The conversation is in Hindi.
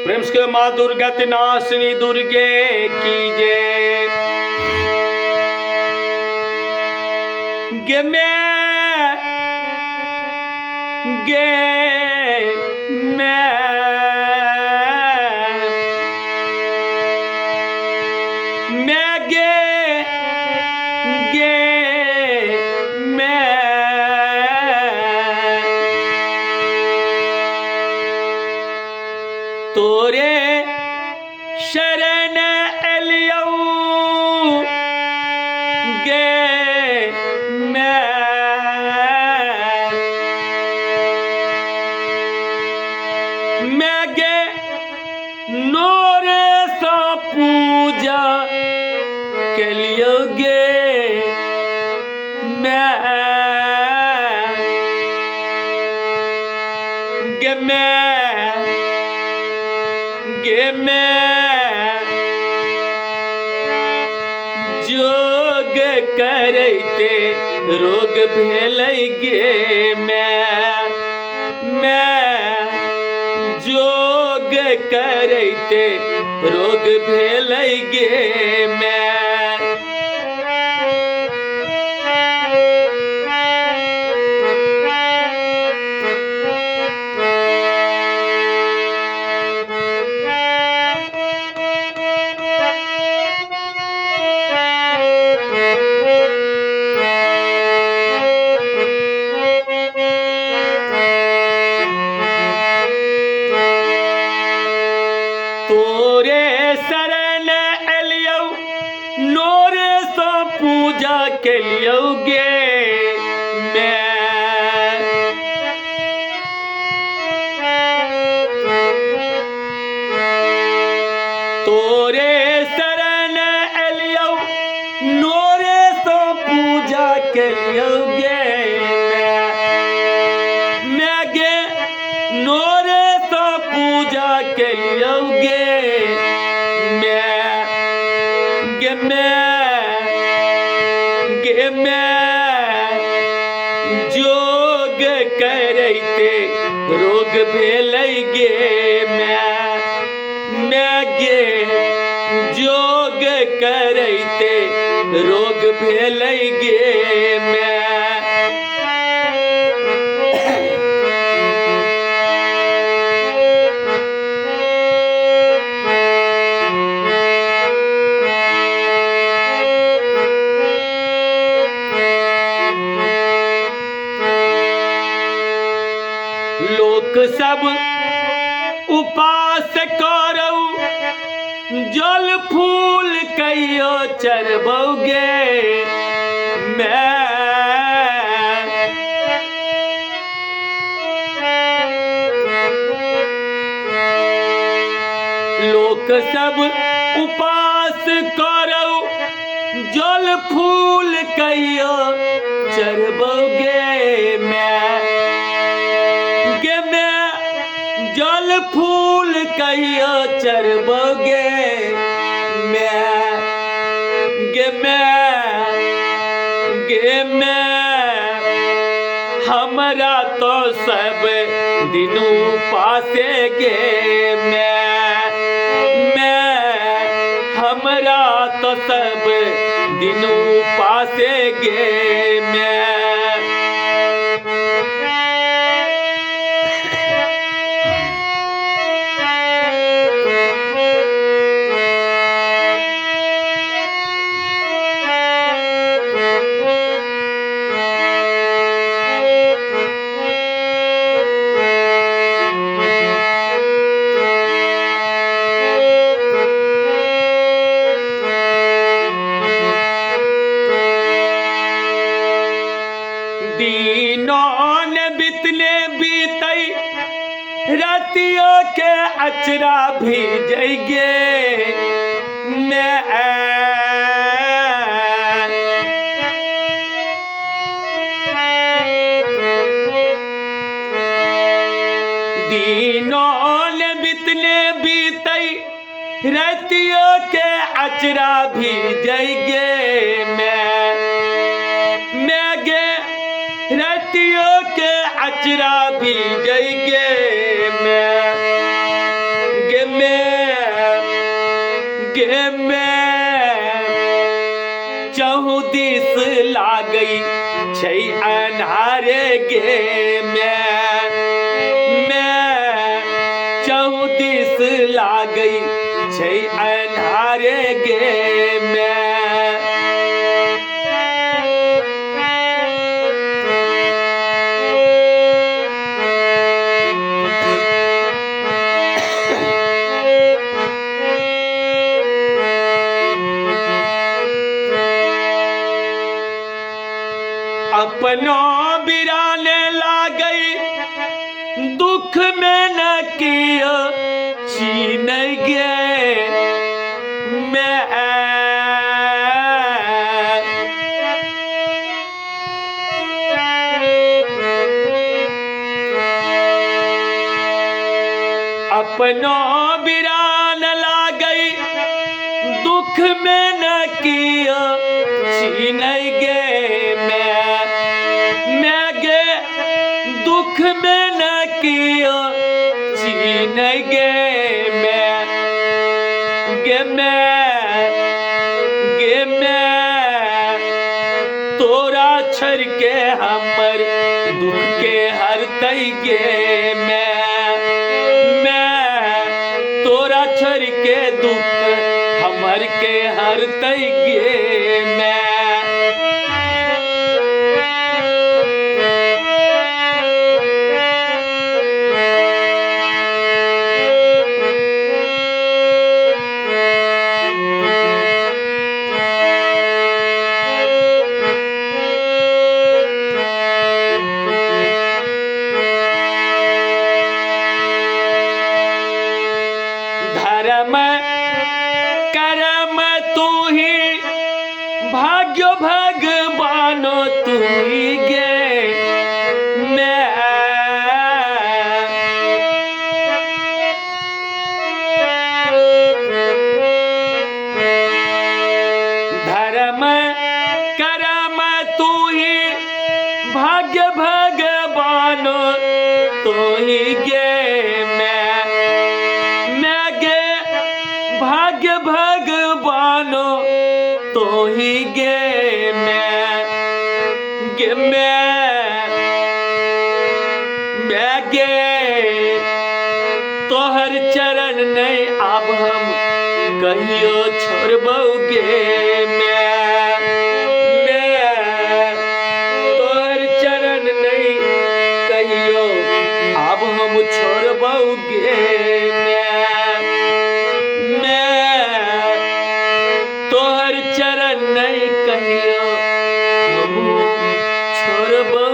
प्रेम के माँ दुर्गत नाशिनी दुर्गे की जय। गे तोरे शरण एलियऊ गे मैं गे नोरे सा पूजा के लिए गे मैं जोग करते रोग भेल गे मैं जोग करते रोग भेल गे मैं तोरे शरण एलियऊ नोरे सो पूजा के लियो गे मैं तोरे शरण एलियऊ नोरे सो पूजा के लियो गे मैं गे नोरे सो पूजा के लियो गे जोग करते रोग भेल गे मैं गे जोग करते रोग भेल गे मैं लोक सब उपास करऊ जल फूल कहियो चरबोगे मैं लोक सब उपास करऊ जल फूल कहियो चरबोगे मैं जल फूल कहियो चरबोगे मैं हमरा तो सब दिनों पासे गे मैं हमरा तो सब दिनों पासे गे मैं दीनों बितने बीतई रतियों के अचरा भी जइगे मैं दीनों बितने बीतई रतियों के अचरा भी जइगे मैं गे रतियों के अचरा भी जइगे मैं छै अन्हारे गे मैं चहु दिस लागै छै अन्हारे गे मैं। अपनो बिराने लागई दुख में न कियो चीन गे मैं। अपनो बिरान लागई दुख में न कियो चीन गे मैं गे दुख में न कियो चीन गे मैं तोरा छर के हमर दुख के हरतै गे मैं तोरा छर के दुख हमर के हरतै गे मैं। धर्म कर्म तू ही भाग्य भगवानो तू ही गे मैं। धर्म कर्म तू ही भाग्य भगवानो तू ही गे भाग्य भगवानो तो ही गे मैं गे तोहर चरण नहीं अब हम कहियो छोड़बौ गे मैं तोहर चरण नहीं कहियो अब हम छोड़बौ गे तोहर चरण नहीं कहियो हम छोड़बौ